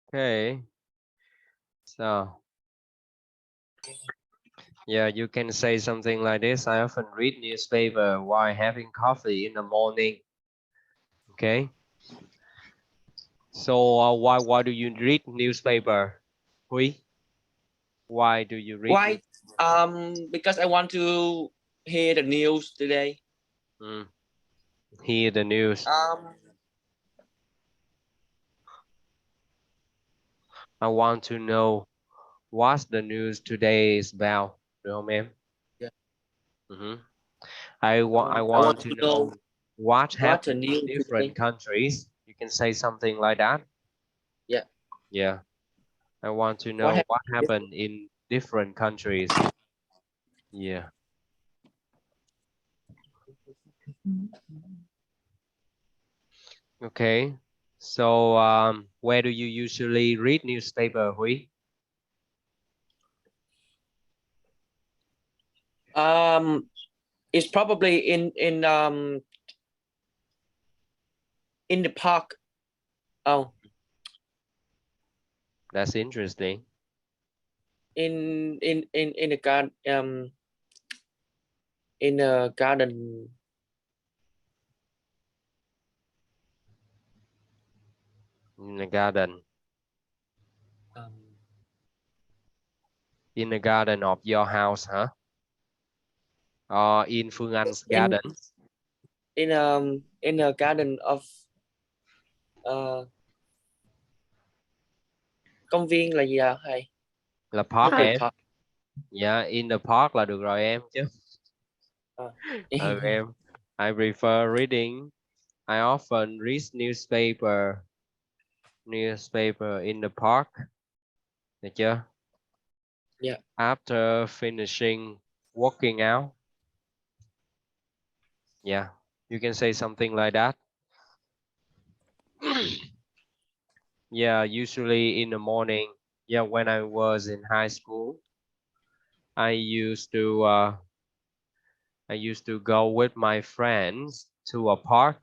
Okay. So, yeah, you can say something like this. I often read newspaper while having coffee in the morning. Okay. So, why do you read newspaper? Hui? Why do you read? Why? Because I want to hear the news today. Hear the news. I want to know what's the news today is about. Được không em? Yeah. I want to know what what the happened in news different today. countries. You can say something like that. Yeah. Yeah. I want to know what happened in different countries. Yeah. Okay. So where do you usually read newspaper, Hui? It's probably in the park. Oh. That's interesting. In the garden. In a garden. In the garden. In the garden of your house, huh? Or in Phương Anh's garden? In a garden of công viên là gì à thầy? Là park em. Park. Yeah, in the park là được rồi em chứ. Em. I prefer reading. I often read newspaper in the park. Được chưa? Yeah. After finishing working out. Yeah, you can say something like that. Yeah, usually in the morning. Yeah, when I was in high school, I used to go with my friends to a park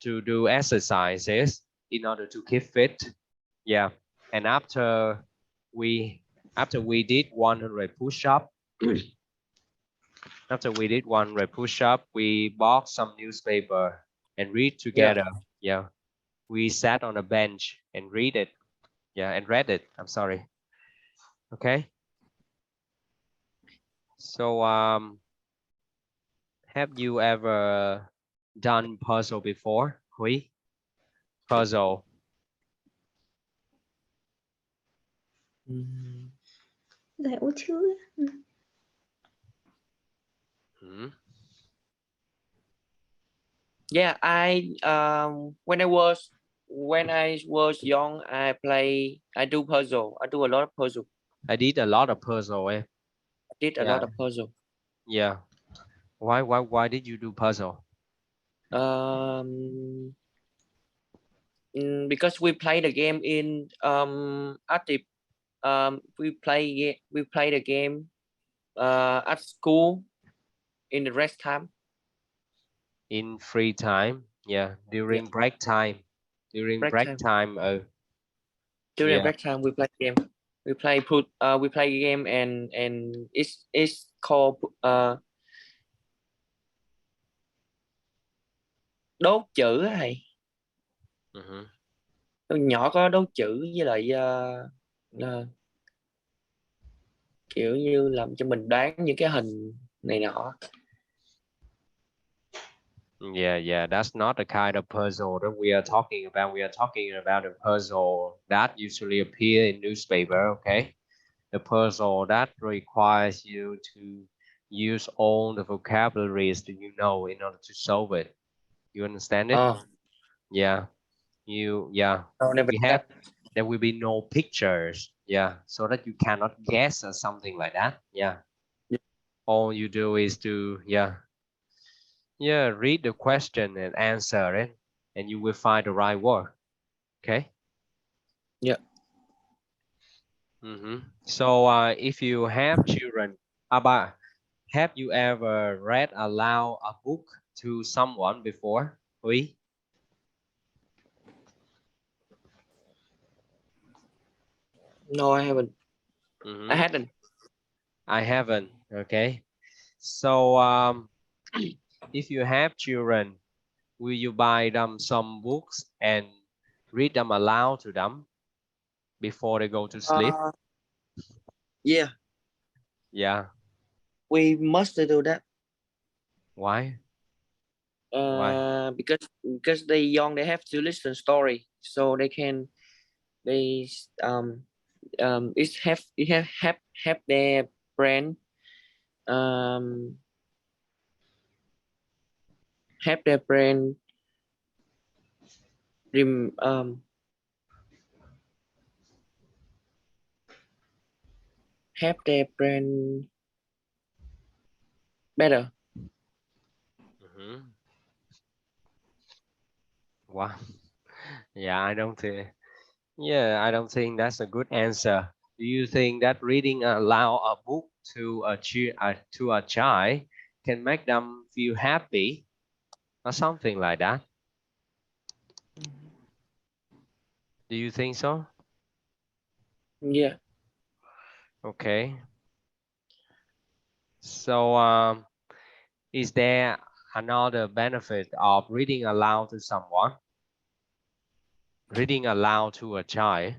to do exercises in order to keep fit. Yeah, and after we did 100 push-up, we bought some newspaper and read together. Yeah, we sat on a bench and read it. Yeah, and read it. I'm sorry. Okay. So have you ever done puzzle before? Hui? Puzzle. Dẻo chứ. Yeah, when I was young, I do puzzle. I do a lot of puzzle. I did a lot of puzzle. I did a lot of puzzle. Yeah. Why did you do puzzle? Because we play the game in active. We play the game at school in the rest time. In free time. Yeah. During break time. During break time. During break time we play game. We play game and it's called đốt chữ này. Nhỏ có đốt chữ với lại kiểu như làm cho mình đoán những cái hình này nọ. Yeah, that's not the kind of puzzle that we are talking about. We are talking about a puzzle that usually appear in newspaper, okay? The the puzzle that requires you to use all the vocabularies that you know in order to solve it. You understand it? Oh, Yeah. Yeah. no, never We did have, that. there will be no pictures. Yeah. So that you cannot guess or something like that. Yeah. Yeah. All you do is to, read the question and answer it, and you will find the right word. Okay. Yeah. So if you have children, have you ever read aloud a book to someone before? Huy? No, I haven't. I Mhm. hadn't. I haven't. Okay. So if you have children, will you buy them some books and read them aloud to them before they go to sleep? Yeah, Yeah. we must do that. Why? Why? Because they young, they have to listen story, so they have their brain um have their brain rem, have their brain better. Mhm. Wow. Yeah, I don't think. Yeah, I don't think that's a good answer. Do you think that reading aloud a book to to a child can make them feel happy or something like that? Do you think so? Yeah. Okay. So, is there another benefit of reading aloud to someone? Reading aloud to a child.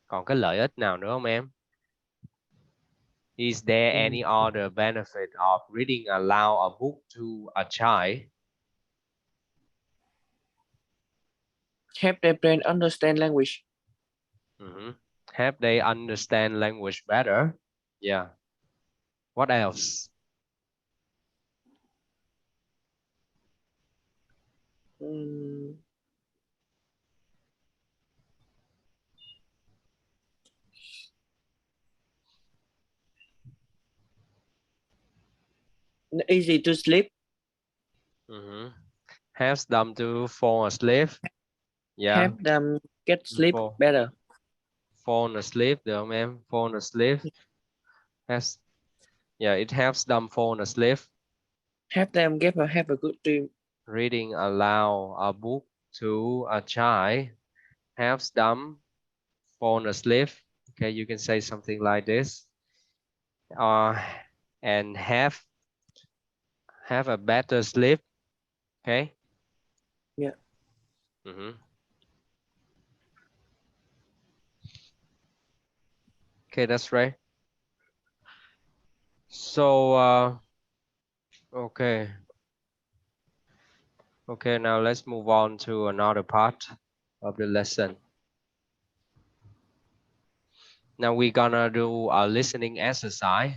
Còn cái lợi ích nào nữa không em? Is there any other benefit of reading aloud a book to a child? Help their brain understand language. Help they understand language better. Yeah. What else? Easy to sleep. Helps them to fall asleep. Yeah. Help them get sleep better. Fall asleep được không em? Fall asleep. Has, yeah, it helps them fall asleep. Help them have a good dream. Reading aloud a book to a child helps them fall asleep. Okay, you can say something like this. And have a better sleep. Okay. Yeah. Okay, that's right. So okay. Okay, now let's move on to another part of the lesson. Now we're gonna do a listening exercise.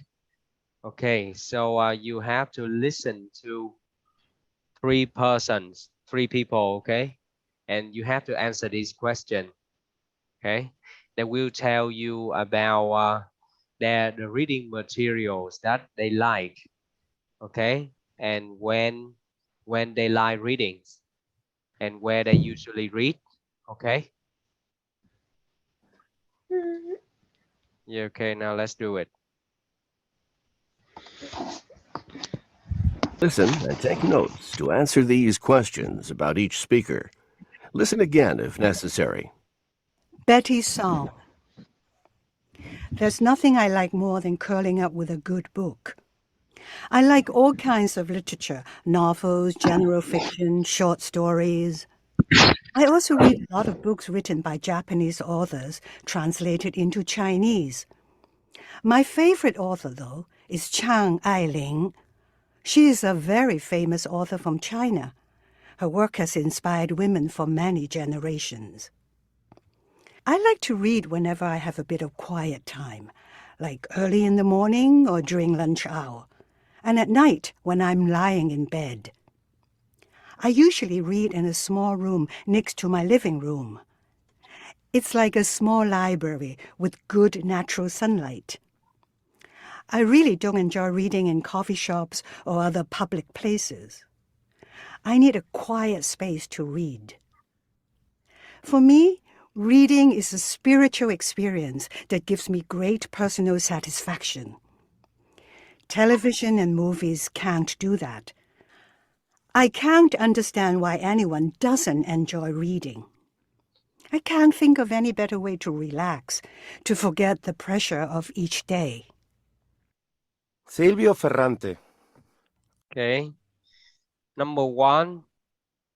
Okay, so you have to listen to three people, okay? And you have to answer this question, okay? They will tell you about the reading materials that they like, okay? And when they like readings and where they usually read, okay? Yeah, okay, now let's do it. Listen and take notes to answer these questions about each speaker. Listen again if necessary. Betty's song. There's nothing I like more than curling up with a good book. I like all kinds of literature, novels, general fiction, short stories. I also read a lot of books written by Japanese authors translated into Chinese. My favorite author, though, is Chang Ailing. She is a very famous author from China. Her work has inspired women for many generations. I like to read whenever I have a bit of quiet time, like early in the morning or during lunch hour, and at night when I'm lying in bed. I usually read in a small room next to my living room. It's like a small library with good natural sunlight. I really don't enjoy reading in coffee shops or other public places. I need a quiet space to read. For me, reading is a spiritual experience that gives me great personal satisfaction. Television and movies can't do that. I can't understand why anyone doesn't enjoy reading. I can't think of any better way to relax, to forget the pressure of each day. Silvio Ferrante. Okay. Number one,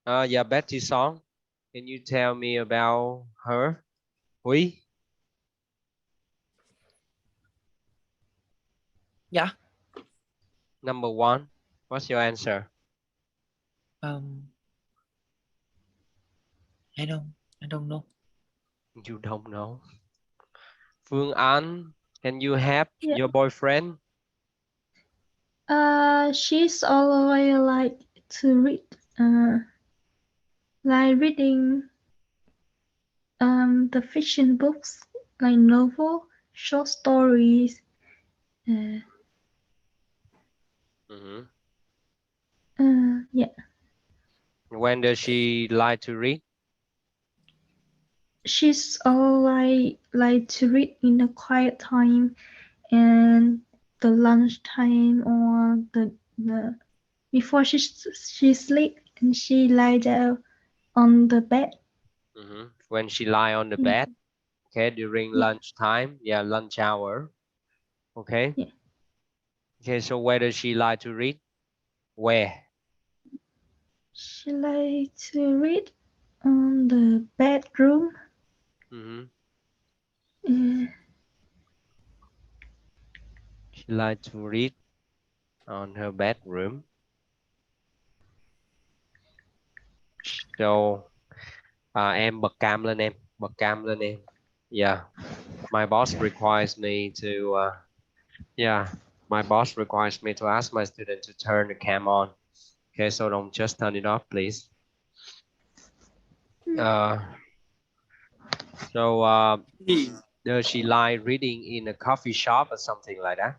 yeah, Betty Song. Can you tell me about her? Huy? Yeah. Number one, what's your answer? I don't know. You don't know. Phương An, can you help Yeah. your boyfriend? She's always like to read. Like reading the fiction books, like novel, short stories. Mm-hmm. Yeah. When does she like to read? She's always like to read in the quiet time and the lunch time or the before she sleep and she lie down on the bed. Mm-hmm. When she lie on the Yeah. bed, okay, during Yeah. lunch time, yeah, lunch hour, okay. Yeah. Okay, so where does she like to read? Where? She like to read on the bedroom. Mm-hmm. Uh, She like to read on her bedroom. So, em bật cam lên em, bật cam lên em. Yeah, my boss requires me to, my boss requires me to ask my student to turn the cam on. Okay, so don't just turn it off, please. Does she like reading in a coffee shop or something like that?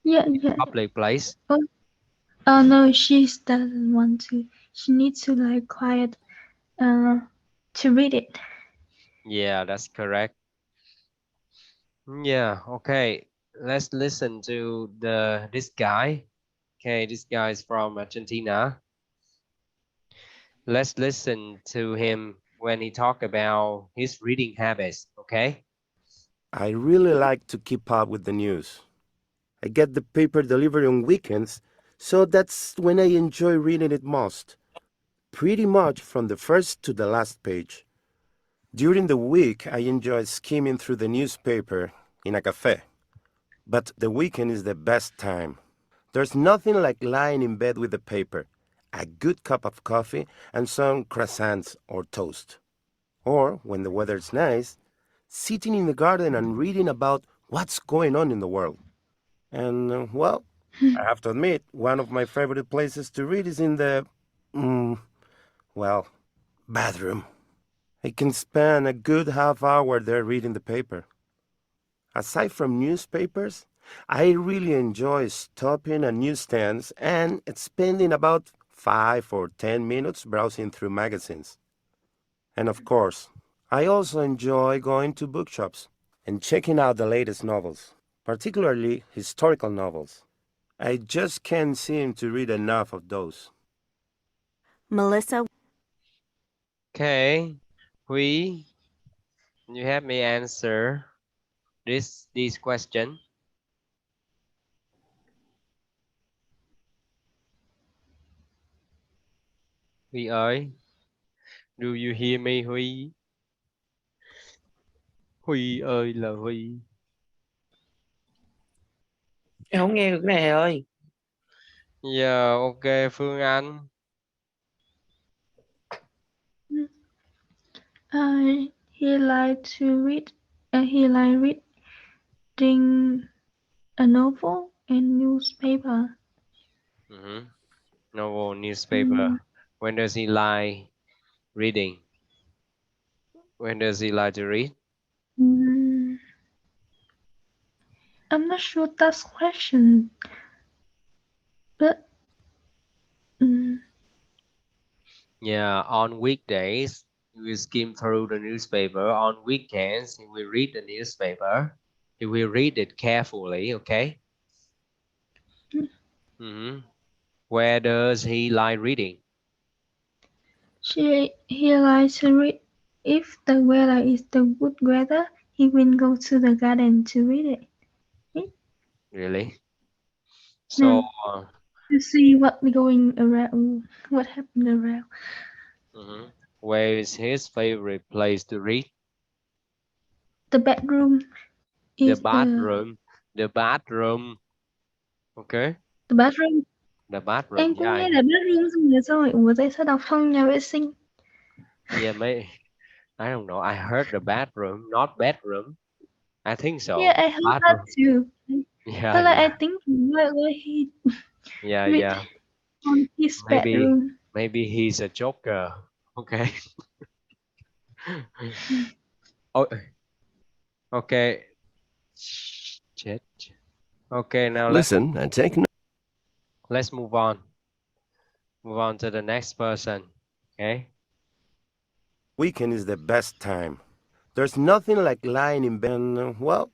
yeah, yeah. Public place? Oh no, she doesn't want to. She needs to like quiet to read it. Yeah, that's correct. Yeah, okay. Let's listen to this guy. Okay, this guy is from Argentina. Let's listen to him when he talk about his reading habits, okay? I really like to keep up with the news. I get the paper delivered on weekends, so that's when I enjoy reading it most. Pretty much from the first to the last page. During the week, I enjoy skimming through the newspaper in a cafe. But the weekend is the best time. There's nothing like lying in bed with the paper, a good cup of coffee, and some croissants or toast. Or, when the weather's nice, sitting in the garden and reading about what's going on in the world. And, well, I have to admit, one of my favorite places to read is in the, bathroom. I can spend a good half hour there reading the paper. Aside from newspapers, I really enjoy stopping at newsstands and spending about 5 or 10 minutes browsing through magazines. And of course, I also enjoy going to bookshops and checking out the latest novels, particularly historical novels. I just can't seem to read enough of those. Melissa. Okay, Huy, you help me answer this question. Huy ơi, do you hear me, Huy? Huy ơi là Huy. Em không nghe được cái này Hà ơi. Yeah, ok, Phương Anh. He liked to read. He liked reading a novel and newspaper. Novel, newspaper. Mm, When does he like reading? When does he like to read? mm, I'm not sure that's question, but Yeah, on weekdays, he will skim through the newspaper. On weekends, he will read the newspaper. He will read it carefully, okay? Where does he like reading? he likes to read. If the weather is the good weather, he will go to the garden to read it. Really? So, No, to see what going around, what happened around. where is his favorite place to read? The bedroom The is bathroom. The bathroom. Okay. the bathroom. The bathroom. Em cũng Yeah. nghe là bedroom xong rồi sao lại ủa tại sao đọc không nhà vệ sinh? Yeah, maybe. I don't know. I heard the bathroom, not bedroom. I think Yeah, so. I heard that Bathroom. too. Yeah, But like I yeah. think why he Yeah, read yeah. on his Maybe bedroom. maybe he's a joker. Okay. Oh, okay. Chết. Okay, now Listen and take notes. let's move on. Move on to the next person. Okay. Weekend is the best time. There's nothing like lying in bed and, well,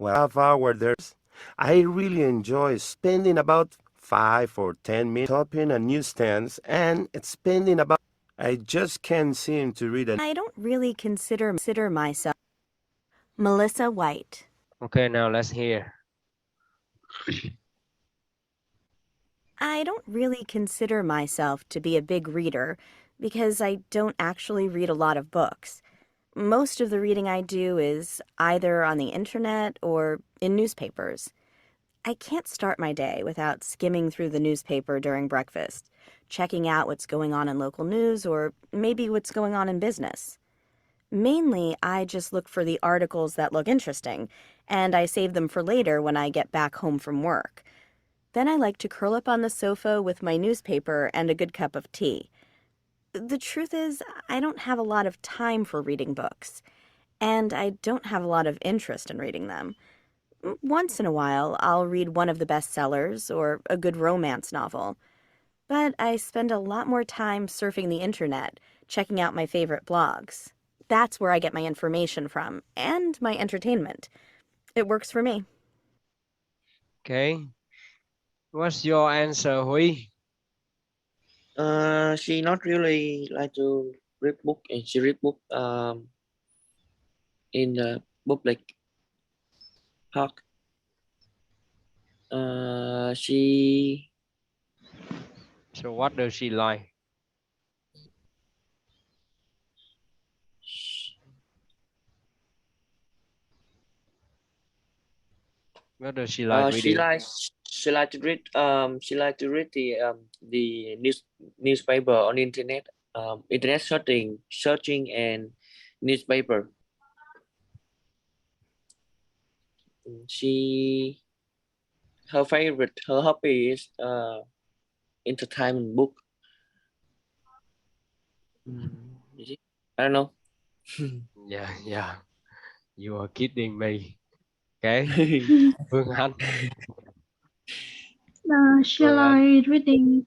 half hour there's. I really enjoy spending about 5 or 10 minutes shopping at newsstands and spending about. I just can't seem to read an. I don't really consider myself. Melissa White. Okay, now let's hear. I don't really consider myself to be a big reader because I don't actually read a lot of books. Most of the reading I do is either on the internet or in newspapers. I can't start my day without skimming through the newspaper during breakfast, checking out what's going on in local news or maybe what's going on in business. Mainly, I just look for the articles that look interesting, and I save them for later when I get back home from work. Then I like to curl up on the sofa with my newspaper and a good cup of tea. The truth is, I don't have a lot of time for reading books, and I don't have a lot of interest in reading them. Once in a while, I'll read one of the bestsellers or a good romance novel. But I spend a lot more time surfing the internet, checking out my favorite blogs. That's where I get my information from, and my entertainment. It works for me. Okay. What's your answer, Huy? She not really like to read book, and she read book in the public park. She So what does she like? What does she like she reading? like to read the newspaper on internet, internet searching and newspaper. Her hobby is entertainment book. Is it? I don't know. Yeah, yeah. You are kidding me. Okay. Phương Anh. She Phương Anh. liked reading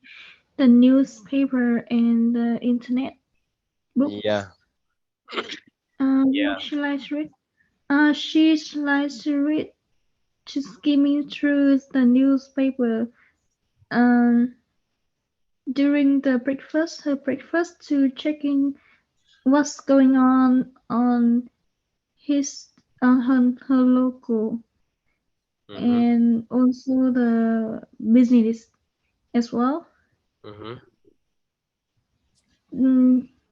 the newspaper and the internet books. Yeah. Yeah. What she likes to read? She likes to read, to skimming through the newspaper. During the breakfast, her breakfast, to checking what's going on his her local, and also the business as well. The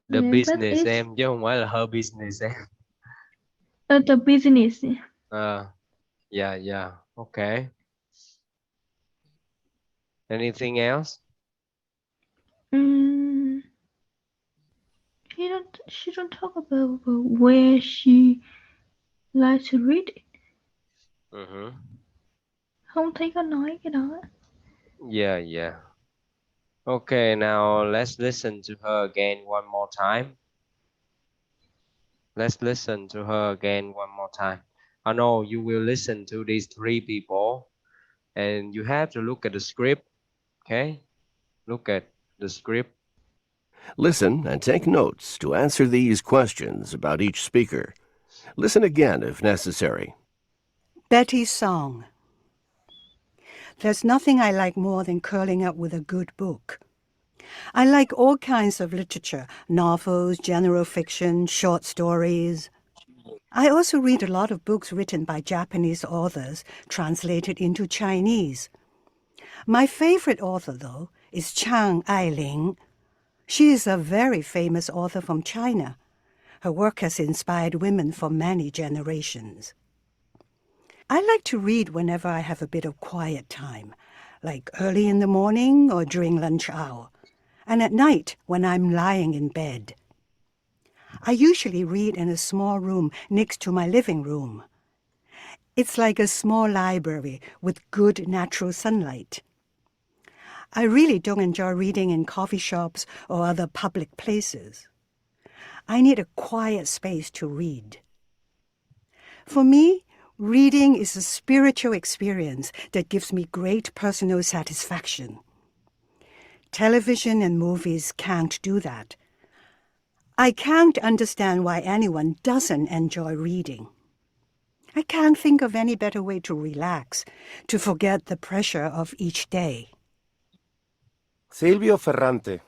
Yeah, but business it's em chứ không phải là her business em. the business. Yeah, yeah. Okay. Anything else? Mm, She don't talk about where she like to read. Không thấy có nói cái đó. Yeah, yeah. Okay, now let's listen to her again one more time. Let's listen to her again one more time. I know you will listen to these three people and you have to look at the script, okay? Look at the script. Listen and take notes to answer these questions about each speaker. Listen again if necessary. Betty's song. There's nothing I like more than curling up with a good book. I like all kinds of literature, novels, general fiction, short stories. I also read a lot of books written by Japanese authors, translated into Chinese. My favorite author, though, is Chang Ailing. She is a very famous author from China. Her work has inspired women for many generations. I like to read whenever I have a bit of quiet time, like early in the morning or during lunch hour, and at night when I'm lying in bed. I usually read in a small room next to my living room. It's like a small library with good natural sunlight. I really don't enjoy reading in coffee shops or other public places. I need a quiet space to read. For me, reading is a spiritual experience that gives me great personal satisfaction. Television and movies can't do that. I can't understand why anyone doesn't enjoy reading. I can't think of any better way to relax, to forget the pressure of each day. Silvio Ferrante.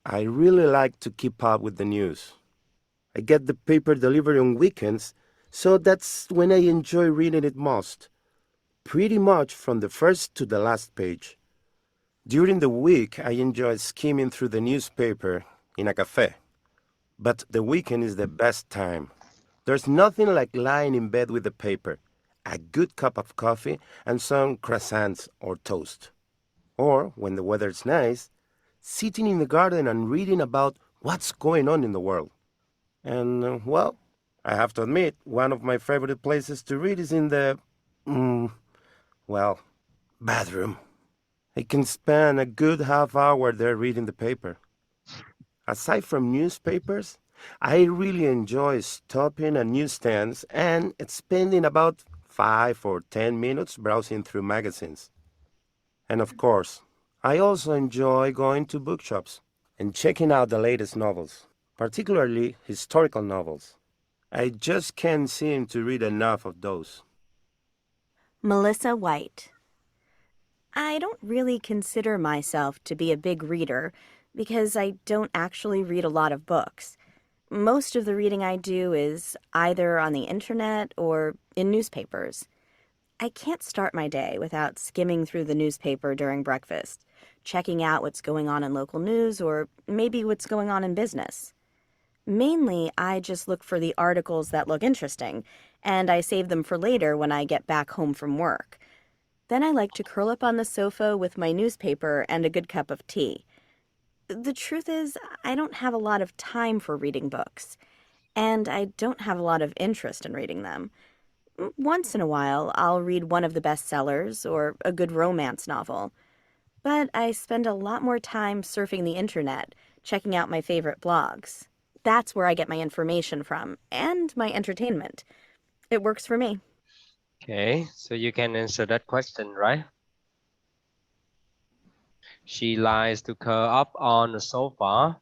I really like to keep up with the news. I get the paper delivered on weekends, so that's when I enjoy reading it most. Pretty much from the first to the last page. During the week, I enjoy skimming through the newspaper in a cafe. But the weekend is the best time. There's nothing like lying in bed with the paper, a good cup of coffee, and some croissants or toast. Or, when the weather's nice, sitting in the garden and reading about what's going on in the world. And, well, I have to admit, one of my favorite places to read is in the, bathroom. I can spend a good half hour there reading the paper. Aside from newspapers, I really enjoy stopping at newsstands and spending about 5 or 10 minutes browsing through magazines. And of course, I also enjoy going to bookshops and checking out the latest novels, particularly historical novels. I just can't seem to read enough of those. Melissa White. I don't really consider myself to be a big reader because I don't actually read a lot of books. Most of the reading I do is either on the internet or in newspapers. I can't start my day without skimming through the newspaper during breakfast, checking out what's going on in local news or maybe what's going on in business. Mainly, I just look for the articles that look interesting, and I save them for later when I get back home from work. Then I like to curl up on the sofa with my newspaper and a good cup of tea. The truth is, I don't have a lot of time for reading books, and I don't have a lot of interest in reading them. Once in a while, I'll read one of the bestsellers or a good romance novel. But I spend a lot more time surfing the internet, checking out my favorite blogs. That's where I get my information from, and my entertainment. It works for me. Okay, so you can answer that question, right? She likes to curl up on the sofa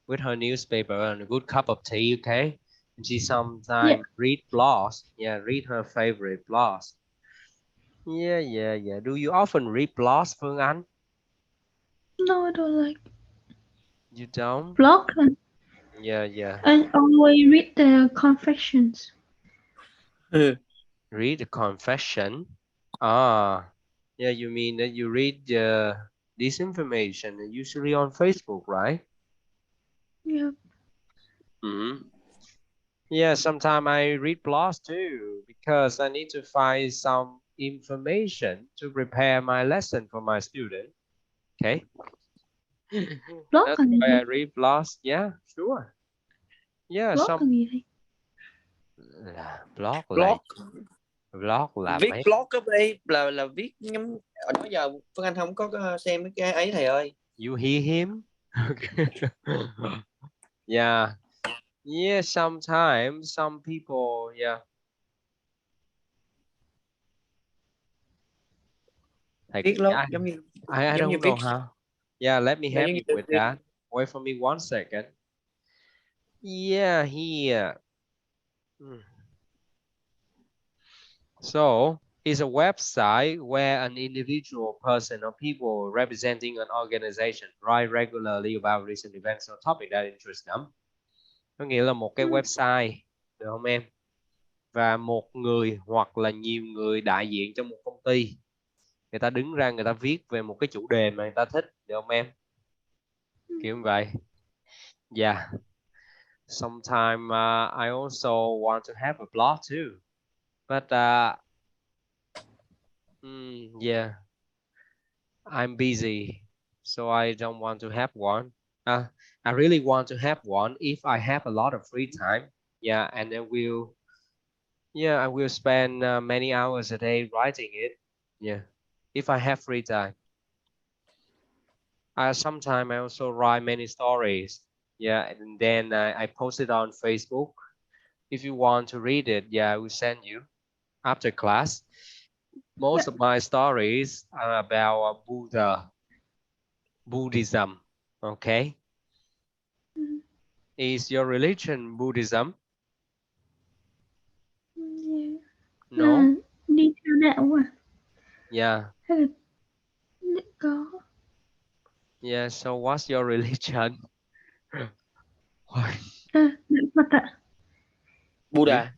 with her newspaper and a good cup of tea, okay? And she sometimes read blogs. Yeah, read her favorite blogs. Yeah. Do you often read blogs, Phương Anh? No, I don't like You don't? blog. Yeah. I always read the confessions. Read the confession. Ah, yeah, you mean that you read this information usually on Facebook, right? Yeah. Yeah, sometimes I read blogs too because I need to find some information to prepare my lesson for my student. Okay. Blog That's còn gì why I vậy? read blogs. Yeah, sure. Yeah, Blog some còn gì vậy? blog Blog, là viết mấy blog á bê, là viết ngắm. Ở đó giờ Phương Anh không có xem mấy cái ấy thầy ơi. you hear him. Yeah. Yeah, sometimes some people, yeah. Thầy, Viết lốt giống như I giống như don't viết know how. Yeah, let me giống help như you with that. Wait for me one second. Yeah, here. So, it's a website where an individual person or people representing an organization write regularly about recent events or topic that interest them. Có nghĩa là một cái website, được không em? Và một người hoặc là nhiều người đại diện cho một công ty, người ta đứng ra người ta viết về một cái chủ đề mà người ta thích, được không em? Kiểu như vậy. Yeah. Sometimes I also want to have a blog too, but yeah, I'm busy, so I don't want to have one. I really want to have one if I have a lot of free time. Yeah, and I will spend many hours a day writing it. Yeah, if I have free time. Sometimes I also write many stories. Yeah, and then I post it on Facebook. If you want to read it, yeah, I will send you after class. Most of my stories are about Buddhism. Okay. Is your religion Buddhism? Yeah. No. Là đi theo đạo à? Yeah. Hay là có? Yeah. So what's your religion? Đạo Phật ạ. Buddha.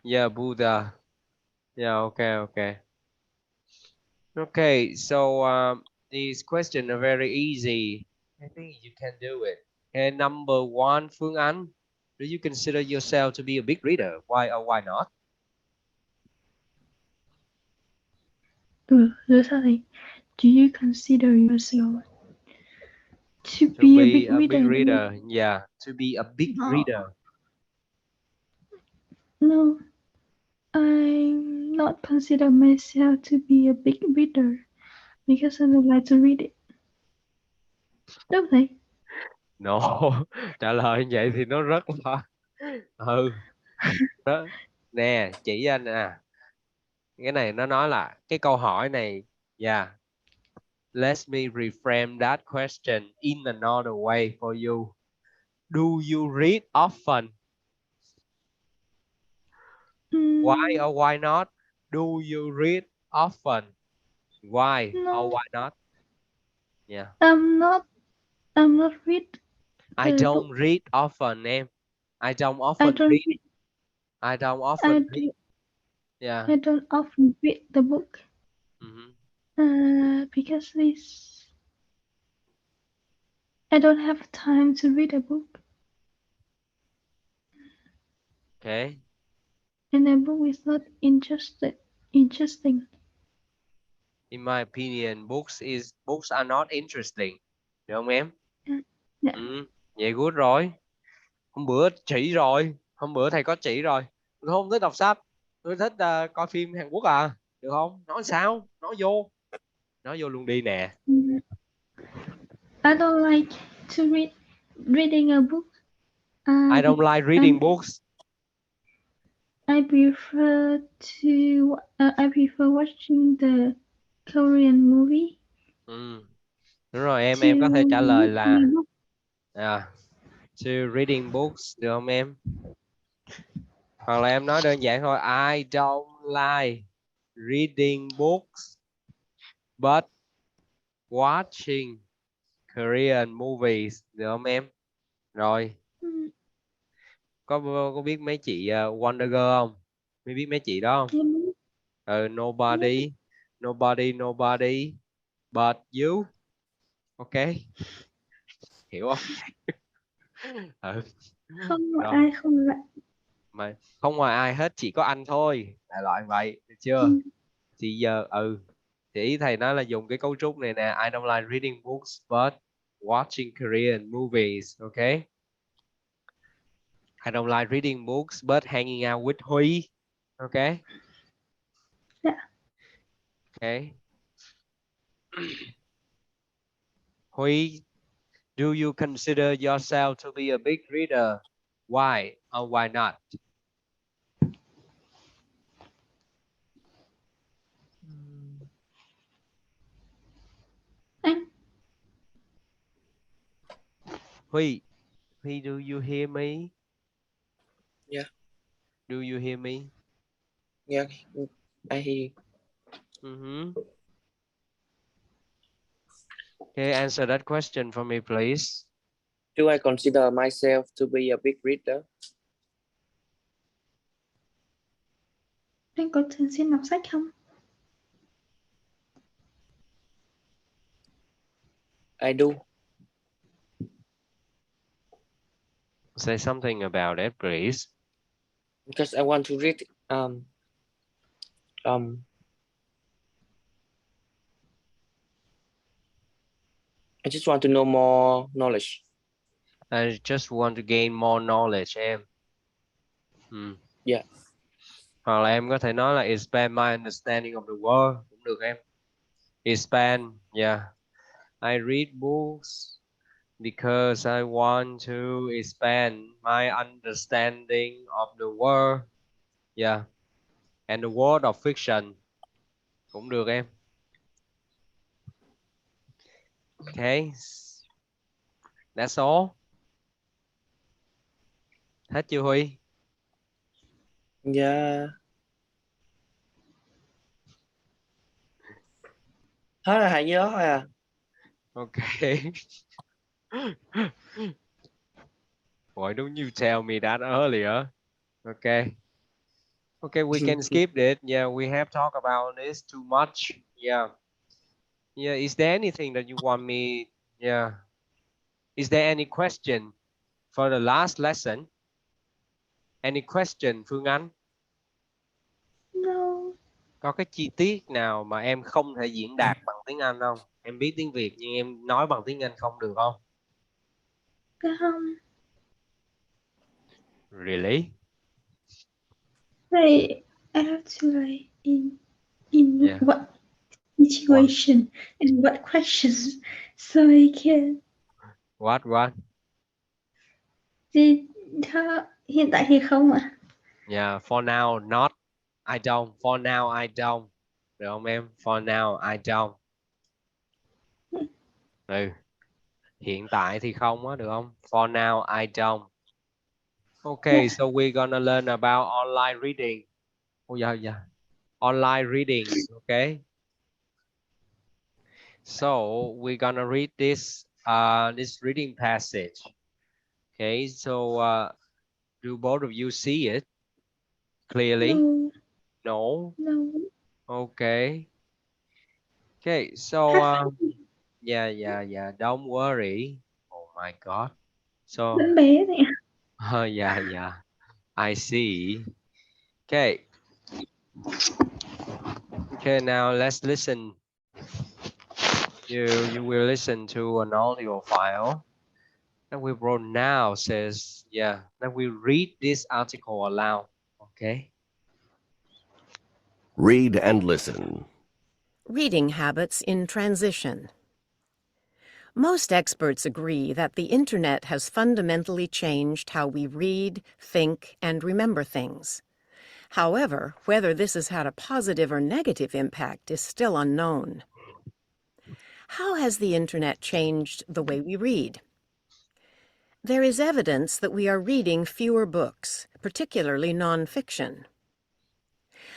Yeah, Buddha. Yeah. Okay. Okay. Okay. So these questions are very easy. I think you can do it. Okay. Number one, Phương Anh, do you consider yourself to be a big reader? Why or why not? Rồi sao thầy? Do you consider yourself to To be a be big a big reader? reader. Yeah. To be a big No. reader. No, I not consider myself to be a big reader because I don't like to read it. Đúng thầy? No. Trả lời như vậy thì nó rất là đó. Nè, chỉ anh nè. Cái này nó nói là cái câu hỏi này, yeah. Let me reframe that question in another way for you. Do you read often? Why or why not? Do you read often? Why No, or why not? Yeah. I'm not read I the book. don't read often, em. I don't I often don't read. read. I don't I often read. do. Yeah. I don't often read the book. Because I don't have time to read a book, Okay. and the book is not interesting. In my opinion, books are not interesting. Được không em? Yeah. Vậy good rồi. Hôm bữa chỉ rồi. Hôm bữa thầy có chỉ rồi. Tôi không thích đọc sách. Tôi thích coi phim Hàn Quốc à. Được không? Nói sao? Nói vô. Nói vô luôn đi nè. I don't like to reading a book. I don't like reading books. I prefer watching the Korean movie. Đúng rồi em có thể trả lời là to reading books, được không em? Hoặc là em nói đơn giản thôi, I don't like reading books but watching Korean movies, được không em? Rồi, có biết mấy chị Wonder Girl không? Mới biết mấy chị đó không? Nobody but you. Ok, hiểu không? Không có ai không lại. Mà không ngoài ai hết, chỉ có anh thôi, đại loại vậy, được chưa? Thì giờ thì ý thầy nói là dùng cái cấu trúc này nè, I don't like reading books but watching Korean movies. Okay. I don't like reading books, but hanging out with Huy. Okay. Yeah. Okay. Huy, do you consider yourself to be a big reader? Why or why not? Anh Huy, do you hear me? Yeah. Do you hear me? Yeah, I hear you. Okay, answer that question for me, please. Do I consider myself to be a big reader? anh có thường xuyên đọc sách không? I do. Say something about it, please. Because I want to read I just want to know more knowledge. I just want to gain more knowledge, em. Yeah. Hoặc là em có thể nói là expand my understanding of the world cũng được em. Expand, yeah. I read books because I want to expand my understanding of the world. Yeah. And the world of fiction cũng được em. Okay. That's all. Hết chưa Huy? Yeah. Hết là hãy nhớ thôi à. Okay. Why don't you tell me that earlier? Okay. Okay, we can skip it. Yeah, we have talked about this too much. Yeah. Yeah, is there anything that you want me? Yeah. Is there any question for the last lesson? Any question, Phương Anh? No. Có cái chi tiết nào mà em không thể diễn đạt bằng tiếng Anh không? Em biết tiếng Việt nhưng em nói bằng tiếng Anh không được không? Dạ không. Really? Like I have to like in Yeah. what situation and what questions so I can. What? Thì hiện tại thì không ạ. Yeah, for now not. I don't. For now I don't. Được không em? For now I don't. Ừ. Hiện tại thì không á, được không? For now I don't. Okay, Yeah. so we're gonna learn about online reading. Oh yeah. Online reading, okay? So we're gonna read this this reading passage. Okay, so do both of you see it clearly? No. No? Okay. Okay, so yeah, don't worry. Oh my God. So Vẫn bé này ạ. yeah, I see. Okay. Okay, now let's listen. You will listen to an audio file that we wrote now. Says that we read this article aloud. Okay. Read and listen. Reading habits in transition. Most experts agree that the Internet has fundamentally changed how we read, think, and remember things. However, whether this has had a positive or negative impact is still unknown. How has the Internet changed the way we read? There is evidence that we are reading fewer books, particularly nonfiction.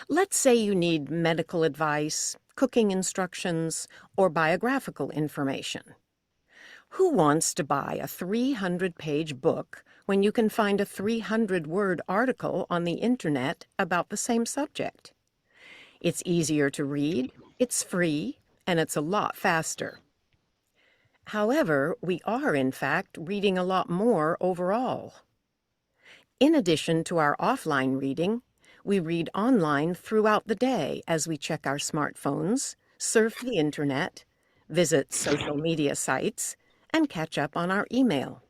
Let's say you need medical advice, cooking instructions, or biographical information. Who wants to buy a 300-page book when you can find a 300-word article on the Internet about the same subject? It's easier to read, it's free, and it's a lot faster. However, we are in fact reading a lot more overall. In addition to our offline reading, we read online throughout the day as we check our smartphones, surf the Internet, visit social media sites, and catch up on our email.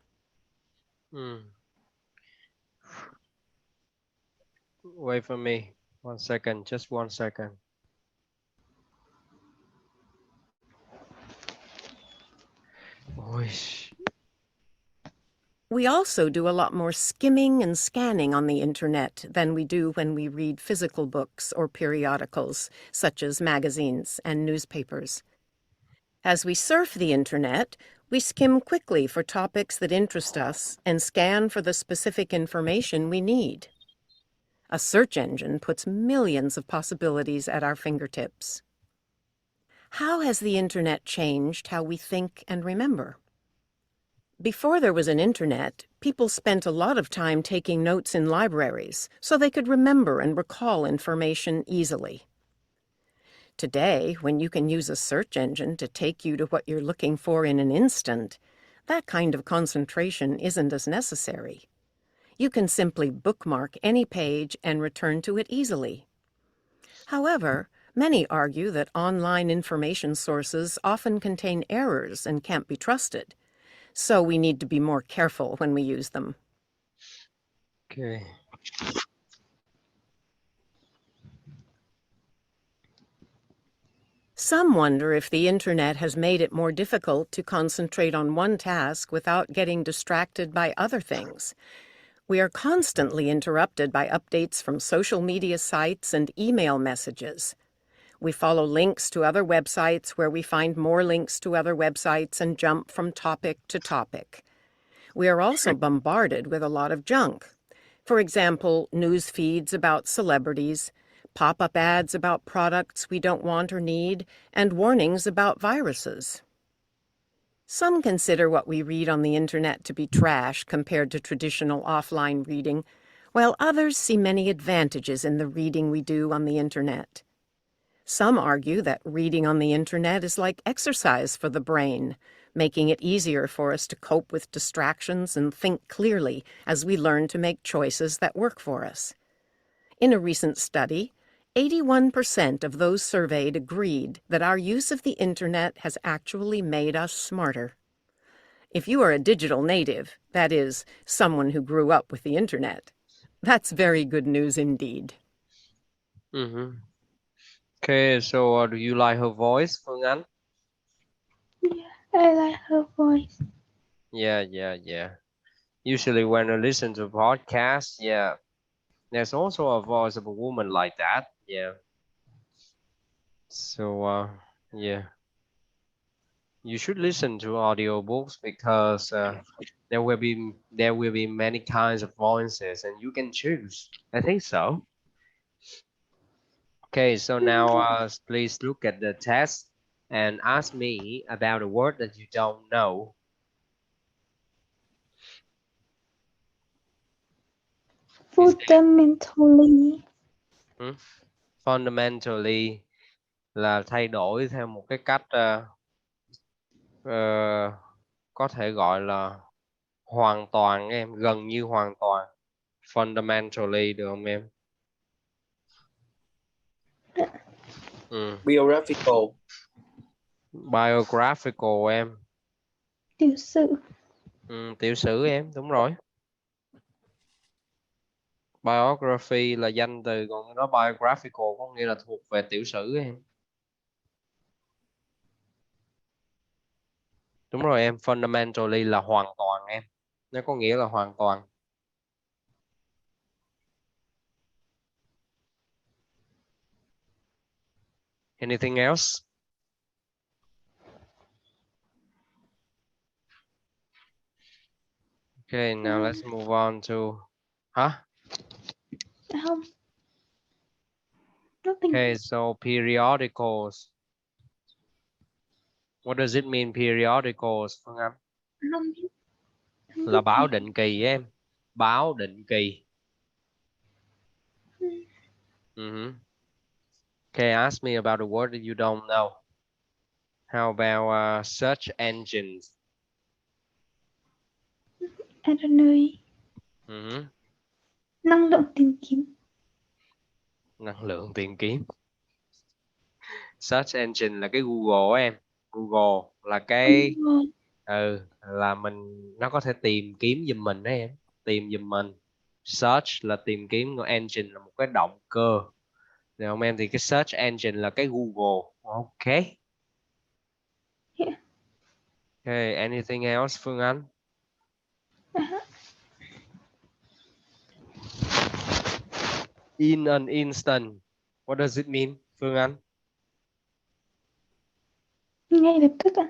Wait for me. 1 second, just 1 second. We also do a lot more skimming and scanning on the internet than we do when we read physical books or periodicals, such as magazines and newspapers. As we surf the internet, we skim quickly for topics that interest us and scan for the specific information we need. A search engine puts millions of possibilities at our fingertips. How has the internet changed how we think and remember? Before there was an internet, people spent a lot of time taking notes in libraries so they could remember and recall information easily. Today, when you can use a search engine to take you to what you're looking for in an instant, that kind of concentration isn't as necessary. You can simply bookmark any page and return to it easily. However, many argue that online information sources often contain errors and can't be trusted. So we need to be more careful when we use them. Okay. Some wonder if the internet has made it more difficult to concentrate on one task without getting distracted by other things. We are constantly interrupted by updates from social media sites and email messages. We follow links to other websites where we find more links to other websites and jump from topic to topic. We are also bombarded with a lot of junk. For example, news feeds about celebrities, pop-up ads about products we don't want or need, and warnings about viruses. Some consider what we read on the internet to be trash compared to traditional offline reading, while others see many advantages in the reading we do on the internet. Some argue that reading on the internet is like exercise for the brain, making it easier for us to cope with distractions and think clearly as we learn to make choices that work for us. In a recent study, 81% of those surveyed agreed that our use of the internet has actually made us smarter. If you are a digital native, that is, someone who grew up with the internet, that's very good news indeed. Okay, so do you like her voice, Phương Anh? Yeah, I like her voice. Yeah. Usually when I listen to podcasts, there's also a voice of a woman like that. Yeah. So, you should listen to audiobooks because there will be many kinds of voices and you can choose. I think so. Okay, so now please look at the test and ask me about a word that you don't know. Fundamentally. Fundamentally là thay đổi theo một cái cách có thể gọi là hoàn toàn em, gần như hoàn toàn. Fundamentally được không em? Biographical. Biographical em. Tiểu sử. Tiểu sử em, đúng rồi. Biography là danh từ, còn nó biographical có nghĩa là thuộc về tiểu sử em. Đúng rồi em, fundamentally là hoàn toàn em. Nó có nghĩa là hoàn toàn. Anything else? Okay, now let's move on to... Không. Nothing. Okay, so periodicals. What does it mean, periodicals, Phương Anh? Không biết. Là báo định kỳ em. Báo định kỳ. Okay, ask me about a word that you don't know. How about search engines? I don't know. Năng lượng tìm kiếm. Năng lượng tìm kiếm. Search engine là cái Google em. Google là cái là nó có thể tìm kiếm giùm mình đấy em, tìm giùm mình. Search là tìm kiếm, còn engine là một cái động cơ. Được không em? Thì cái search engine là cái Google. Ok. Yeah. Okay, anything else Phương Anh? In an instant. What does it mean, Phương Anh? Ngay lập tức ạ.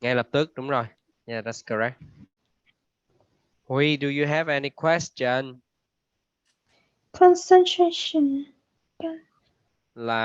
Ngay lập tức, đúng rồi. Yeah, that's correct. Huy, do you have any question? Concentration. Là